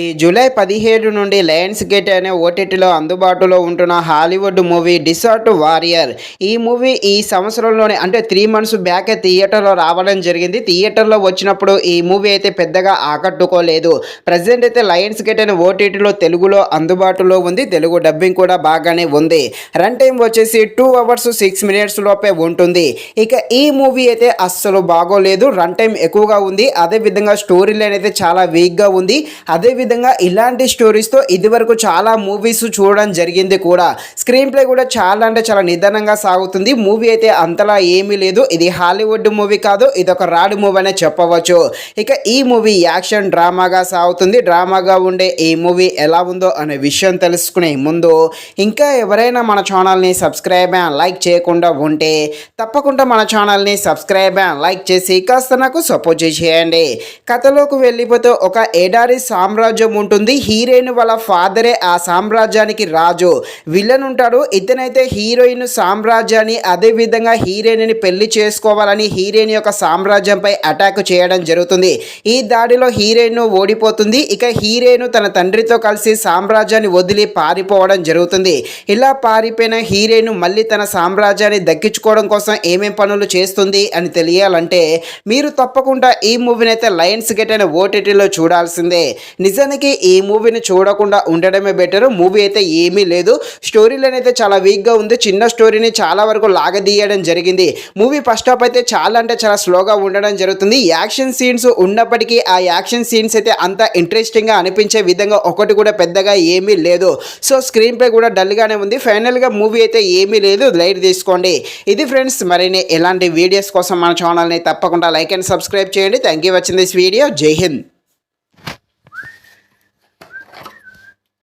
ఈ జూలై 17 నుండి Lions gate అనే ఓటీటీలో అందుబాటులో ఉంటున్న హాలీవుడ్ మూవీ డిసార్ట్ వారియర్. ఈ మూవీ ఈ సంవత్సరంలోనే అంటే 3 మంత్స్ బ్యాకే థియేటర్లో రావడం జరిగింది. థియేటర్లో వచ్చినప్పుడు ఈ మూవీ అయితే పెద్దగా ఆకట్టుకోలేదు. ప్రజెంట్ అయితే లయన్స్ గేట్ అనే ఓటీటీలో తెలుగులో అందుబాటులో ఉంది. తెలుగు డబ్బింగ్ కూడా బాగానే ఉంది. రన్ టైం వచ్చేసి 2 hours 6 minutes లోపే ఉంటుంది. ఇక ఈ మూవీ అయితే అస్సలు బాగోలేదు. రన్ టైం ఎక్కువగా ఉంది. అదేవిధంగా స్టోరీ లైన్ అయితే చాలా వీక్గా ఉంది. విధంగా ఇలాంటి స్టోరీస్తో ఇదివరకు చాలా మూవీస్ చూడడం జరిగింది కూడా. స్క్రీన్ ప్లే కూడా చాలా అంటే చాలా నిదానంగా సాగుతుంది. మూవీ అయితే అంతలా ఏమీ లేదు. ఇది హాలీవుడ్ మూవీ కాదు, ఇది ఒక రాడ్ మూవీ అనే చెప్పవచ్చు. ఇక ఈ మూవీ యాక్షన్ డ్రామాగా సాగుతుంది. డ్రామాగా ఉండే ఈ మూవీ ఎలా ఉందో అనే విషయం తెలుసుకునే ముందు ఇంకా ఎవరైనా మన ఛానల్ని సబ్స్క్రైబ్ అండ్ లైక్ చేయకుండా ఉంటే తప్పకుండా మన ఛానల్ని సబ్స్క్రైబ్ అండ్ లైక్ చేసి కాస్త నాకు సపోర్ట్ చేయండి. కథలోకి వెళ్ళిపోతే ఒక ఎడారి సామ్రాజ్యం ఉంటుంది. హీరోయిన్ వాళ్ళ ఫాదరే ఆ సామ్రాజ్యానికి రాజు. విలన్ ఉంటాడు. ఇతనైతే హీరోయిన్ సామ్రాజ్యాన్ని అదేవిధంగా హీరోయిన్ని పెళ్లి చేసుకోవాలని హీరోయిన్ యొక్క సామ్రాజ్యంపై అటాక్ చేయడం జరుగుతుంది. ఈ దాడిలో హీరోయిన్ ఓడిపోతుంది. ఇక హీరోయిన్ తన తండ్రితో కలిసి సామ్రాజ్యాన్ని వదిలి పారిపోవడం జరుగుతుంది. ఇలా పారిపోయిన హీరోయిన్ మళ్ళీ తన సామ్రాజ్యాన్ని దక్కించుకోవడం కోసం ఏమేం పనులు చేస్తుంది అని తెలియాలంటే మీరు తప్పకుండా ఈ మూవీని అయితే లయన్స్ గేట్ అనే ఓటీటీలో చూడాల్సిందే. నిజానికి ఈ మూవీని చూడకుండా ఉండడమే బెటర్. మూవీ అయితే ఏమీ లేదు. స్టోరీ లైన్ అయితే చాలా వీక్గా ఉంది. చిన్న స్టోరీని చాలా వరకు లాగదీయడం జరిగింది. మూవీ ఫస్ట్ హాఫ్ అయితే చాలా అంటే చాలా స్లోగా ఉండడం జరుగుతుంది. యాక్షన్ సీన్స్ ఉన్నప్పటికీ ఆ యాక్షన్ సీన్స్ అయితే అంత ఇంట్రెస్టింగ్గా అనిపించే విధంగా ఒకటి కూడా పెద్దగా ఏమీ లేదు. సో స్క్రీన్ ప్లే కూడా డల్గానే ఉంది. ఫైనల్గా మూవీ అయితే ఏమీ లేదు, లైట్ తీసుకోండి. ఇది ఫ్రెండ్స్, మరిన్ని ఎలాంటి వీడియోస్ కోసం మన ఛానల్ని తప్పకుండా లైక్ అండ్ సబ్స్క్రైబ్ చేయండి. Thank you watching this video. జై హింద్.